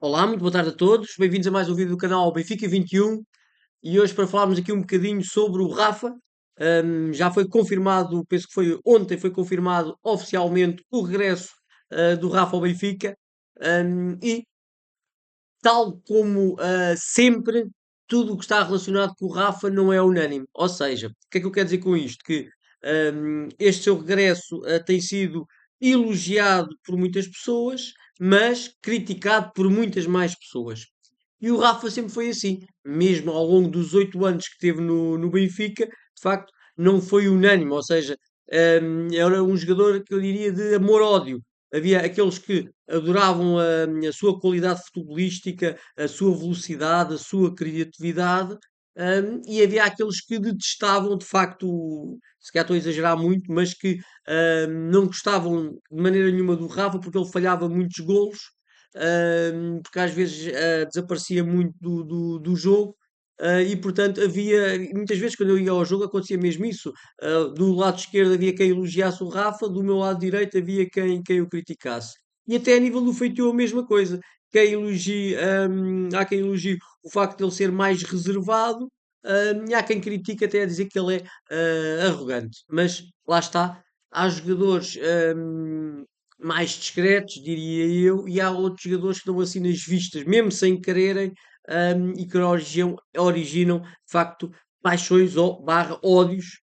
Olá, muito boa tarde a todos. Bem-vindos a mais um vídeo do canal Benfica 21 e hoje para falarmos aqui um bocadinho sobre o Rafa. Já foi confirmado, penso que foi ontem, foi confirmado oficialmente o regresso do Rafa ao Benfica. E tal como sempre, tudo o que está relacionado com o Rafa não é unânime. Ou seja, o que é que eu quero dizer com isto? Que este seu regresso tem sido elogiado por muitas pessoas, mas criticado por muitas mais pessoas. E o Rafa sempre foi assim, mesmo ao longo dos 8 anos que teve no Benfica, de facto, não foi unânime, ou seja, era um jogador que eu diria de amor-ódio. Havia aqueles que adoravam a sua qualidade futebolística, a sua velocidade, a sua criatividade, e havia aqueles que detestavam, de facto, se calhar estou a exagerar muito, mas que não gostavam de maneira nenhuma do Rafa porque ele falhava muitos golos, porque às vezes desaparecia muito do jogo. E portanto havia, muitas vezes quando eu ia ao jogo acontecia mesmo isso. Do lado esquerdo havia quem elogiasse o Rafa, do meu lado direito havia quem o criticasse. E até a nível do feitio a mesma coisa. Há quem elogie o facto de ele ser mais reservado, e há quem critique até a dizer que ele é arrogante. Mas lá está, há jogadores mais discretos, diria eu, e há outros jogadores que dão assim nas vistas, mesmo sem quererem, e que originam, de facto, paixões ou barra ódios,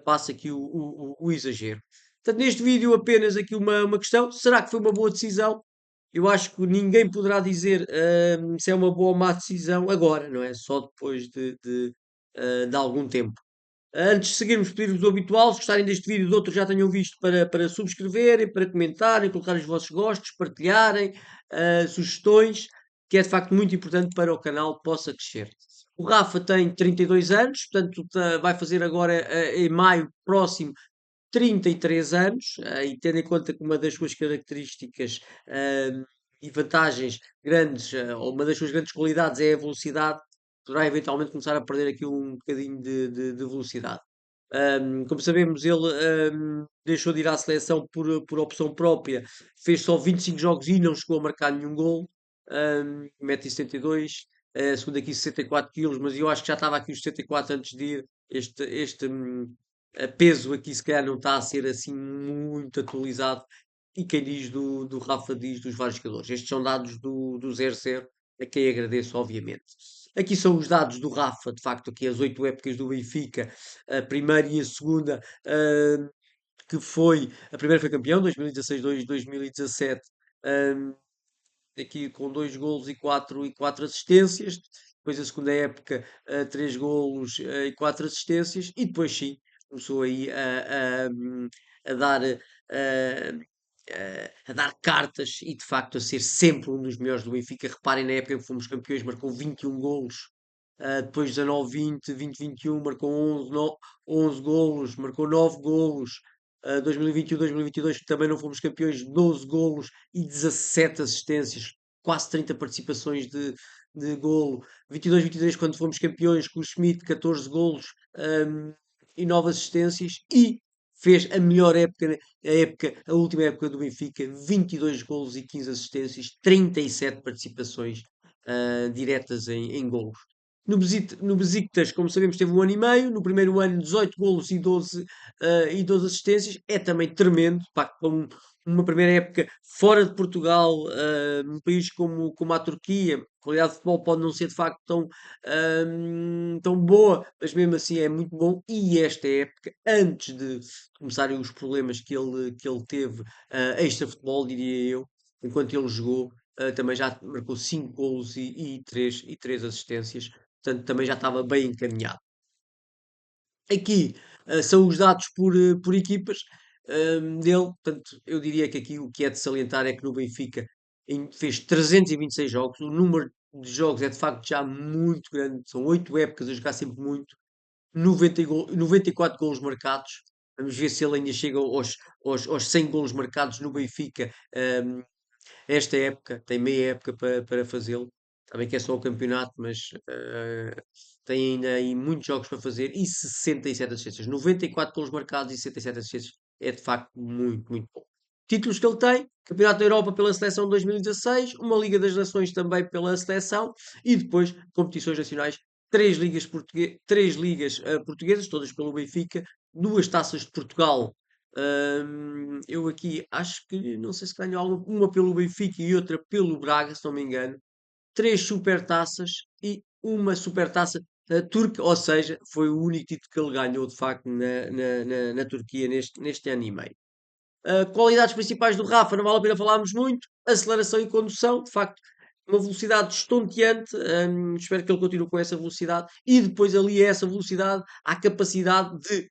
passa aqui o exagero. Portanto, neste vídeo apenas aqui uma questão, será que foi uma boa decisão? Eu acho que ninguém poderá dizer se é uma boa ou má decisão agora, não é? Só depois de algum tempo. Antes de seguirmos, pedir-vos o habitual, se gostarem deste vídeo, de outros já tenham visto, para subscreverem, para comentarem, colocar os vossos gostos, partilharem, sugestões, que é de facto muito importante para o canal possa crescer. O Rafa tem 32 anos, portanto vai fazer agora em maio próximo 33 anos, e tendo em conta que uma das suas características e vantagens grandes, ou uma das suas grandes qualidades é a velocidade, poderá eventualmente começar a perder aqui um bocadinho de velocidade. Como sabemos, ele deixou de ir à seleção por opção própria, fez só 25 jogos e não chegou a marcar nenhum gol. 1,72 m, segundo aqui 64 quilos, mas eu acho que já estava aqui os 64 antes de ir. Este peso aqui se calhar não está a ser assim muito atualizado. E quem diz do Rafa diz dos vários jogadores. Estes são dados do 0-0, a quem agradeço, obviamente. Aqui são os dados do Rafa, de facto, aqui as 8 épocas do Benfica, a primeira e a segunda, que foi, a primeira foi campeão, 2016, 2017, hum, aqui com 2 golos e quatro assistências. Depois a segunda época, 3 golos e 4 assistências. E depois sim, começou aí a dar, a dar cartas e de facto a ser sempre um dos melhores do Benfica. Reparem, na época em que fomos campeões, marcou 21 golos. Depois 19, 20, 20, 21, marcou 11 golos, marcou 9 golos. 2021, 2022 também não fomos campeões, 12 golos e 17 assistências, quase 30 participações de golo. 22, 23 quando fomos campeões com o Schmidt, 14 golos, um, e 9 assistências, e fez a melhor época, a última época do Benfica, 22 golos e 15 assistências, 37 participações diretas em golos. No Besiktas, como sabemos, teve 1 ano e meio. No primeiro ano, 18 golos e 12 assistências. É também tremendo. Pá, para uma primeira época fora de Portugal, num país como a Turquia. A qualidade de futebol pode não ser de facto tão boa, mas mesmo assim é muito bom. E esta época, antes de começarem os problemas que ele teve, extra-futebol, diria eu, enquanto ele jogou, também já marcou 5 golos e três assistências. Portanto, também já estava bem encaminhado. Aqui são os dados por equipas dele. Portanto, eu diria que aqui o que é de salientar é que no Benfica fez 326 jogos. O número de jogos é de facto já muito grande. São 8 épocas a jogar sempre muito. 94 golos marcados. Vamos ver se ele ainda chega aos 100 golos marcados no Benfica esta época. Tem meia época para fazê-lo. Também que é só o campeonato, mas tem ainda aí muitos jogos para fazer e 67 assistências. 94 golos marcados e 67 assistências é de facto muito, muito bom. títulos que ele tem, Campeonato da Europa pela seleção de 2016, uma Liga das Nações também pela seleção e depois competições nacionais, três ligas portuguesas, todas pelo Benfica, duas taças de Portugal. Eu aqui acho que não sei se ganhou uma pelo Benfica e outra pelo Braga, se não me engano. Três supertaças e uma supertaça turca, ou seja, foi o único título que ele ganhou de facto na Turquia neste ano e meio. Qualidades principais do Rafa, não vale a pena falarmos muito. Aceleração e condução, de facto, uma velocidade estonteante. Espero que ele continue com essa velocidade. E depois, ali, a essa velocidade, há capacidade de,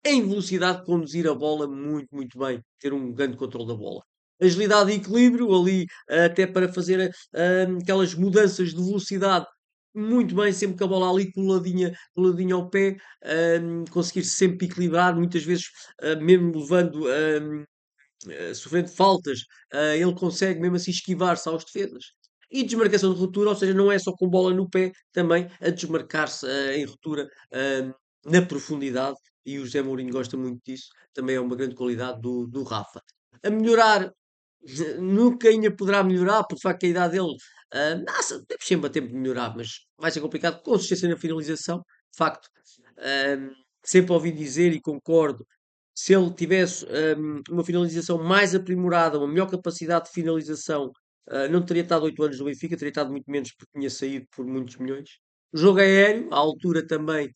em velocidade, conduzir a bola muito, muito bem. Ter um grande controle da bola. Agilidade e equilíbrio, ali, até para fazer aquelas mudanças de velocidade muito bem, sempre com a bola ali coladinha ao pé, conseguir sempre equilibrar, muitas vezes, mesmo levando sofrendo faltas, ele consegue mesmo assim esquivar-se aos defesas. E desmarcação de ruptura, ou seja, não é só com bola no pé, também a desmarcar-se em ruptura na profundidade. E o José Mourinho gosta muito disso. Também é uma grande qualidade do Rafa. A melhorar, nunca ainda poderá melhorar, porque de facto a idade dele, temos sempre a tempo de melhorar, mas vai ser complicado. Consistência na finalização, de facto, ah, sempre ouvi dizer e concordo se ele tivesse uma finalização mais aprimorada, uma melhor capacidade de finalização, não teria estado 8 anos no Benfica, teria estado muito menos porque tinha saído por muitos milhões. O jogo aéreo, a altura também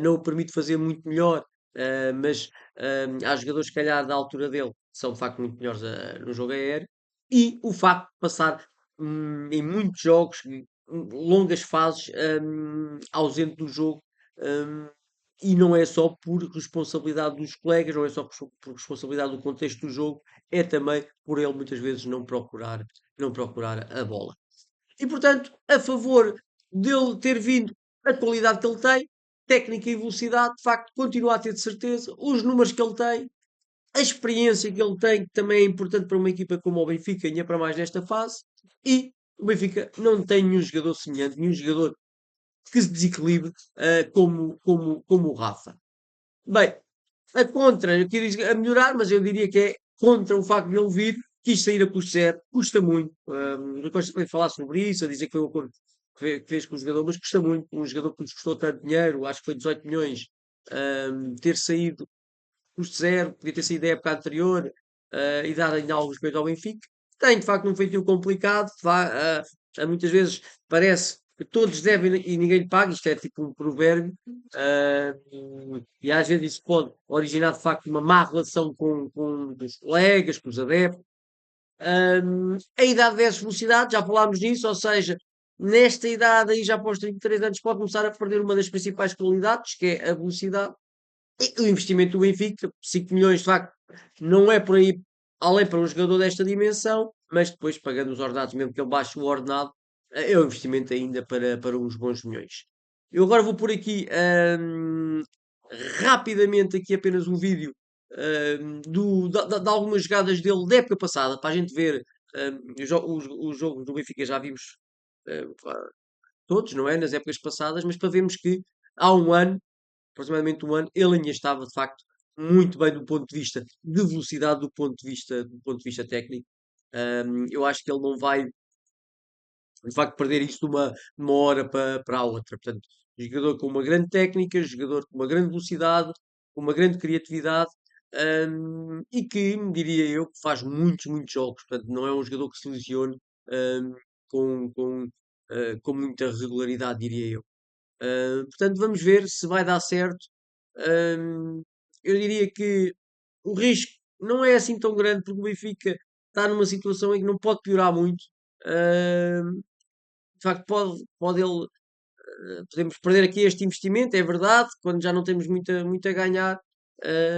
não o permite fazer muito melhor, mas há jogadores, se calhar, da altura dele, que são de facto muito melhores no jogo aéreo. E o facto de passar em muitos jogos, longas fases, ausente do jogo. hum, e não é só por responsabilidade dos colegas, não é só por responsabilidade do contexto do jogo, é também por ele muitas vezes não procurar a bola. E portanto, a favor dele ter vindo a qualidade que ele tem, técnica e velocidade, de facto, continua a ter de certeza, os números que ele tem, a experiência que ele tem, que também é importante para uma equipa como o Benfica, ainda para mais nesta fase, e o Benfica não tem nenhum jogador semelhante, nenhum jogador que se desequilibre como o Rafa. Bem, a contra, eu queria dizer a melhorar, mas eu diria que é contra o facto de ele vir, quis sair a custo zero, custa muito. Eu gosto de falar sobre isso, a dizer que foi o acordo que fez com o jogador, mas custa muito. Um jogador que nos custou tanto dinheiro, acho que foi 18 milhões, ter saído custo zero, podia ter saído da época anterior, e dar ainda algum respeito ao Benfica. Tem, de facto, um feitio complicado, muitas vezes parece que todos devem e ninguém lhe paga, isto é tipo um provérbio, ah, e às vezes isso pode originar de facto uma má relação com os colegas, com os adeptos. A idade versus velocidade, já falámos disso, ou seja, nesta idade aí já após 33 anos pode começar a perder uma das principais qualidades, que é a velocidade. E o investimento do Benfica, 5 milhões de facto, não é por aí além para um jogador desta dimensão, mas depois pagando os ordenados, mesmo que ele baixe o ordenado, é um investimento ainda para uns bons milhões. Eu agora vou pôr aqui rapidamente aqui apenas um vídeo de algumas jogadas dele da época passada, para a gente ver os jogos do Benfica já vimos pá, todos, não é? Nas épocas passadas, mas para vermos que há um ano aproximadamente um ano, ele ainda estava de facto muito bem do ponto de vista de velocidade, do ponto de vista técnico. Eu acho que ele não vai de facto perder isso de uma hora para a outra. Portanto, jogador com uma grande técnica, jogador com uma grande velocidade, com uma grande criatividade. E que, diria eu, que faz muitos, muitos jogos. Portanto, não é um jogador que se lesione hum, com muita regularidade, diria eu. Portanto, vamos ver se vai dar certo. Hum, eu diria que o risco não é assim tão grande porque o Benfica está numa situação em que não pode piorar muito. De facto, pode ele, podemos perder aqui este investimento, é verdade, quando já não temos muito a ganhar,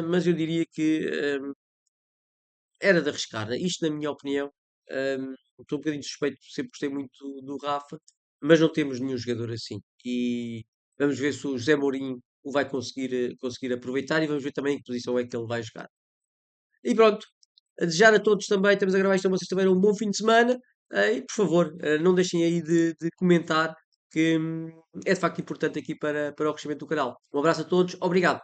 mas eu diria que era de arriscar. Isto, na minha opinião, estou um bocadinho suspeito, sempre gostei muito do Rafa, mas não temos nenhum jogador assim. E vamos ver se o José Mourinho o vai conseguir aproveitar e vamos ver também em que posição é que ele vai jogar. E pronto, a desejar a todos também, estamos a gravar isto a vocês também um bom fim de semana. E por favor, não deixem aí de comentar, que é de facto importante aqui para o crescimento do canal. Um abraço a todos, obrigado.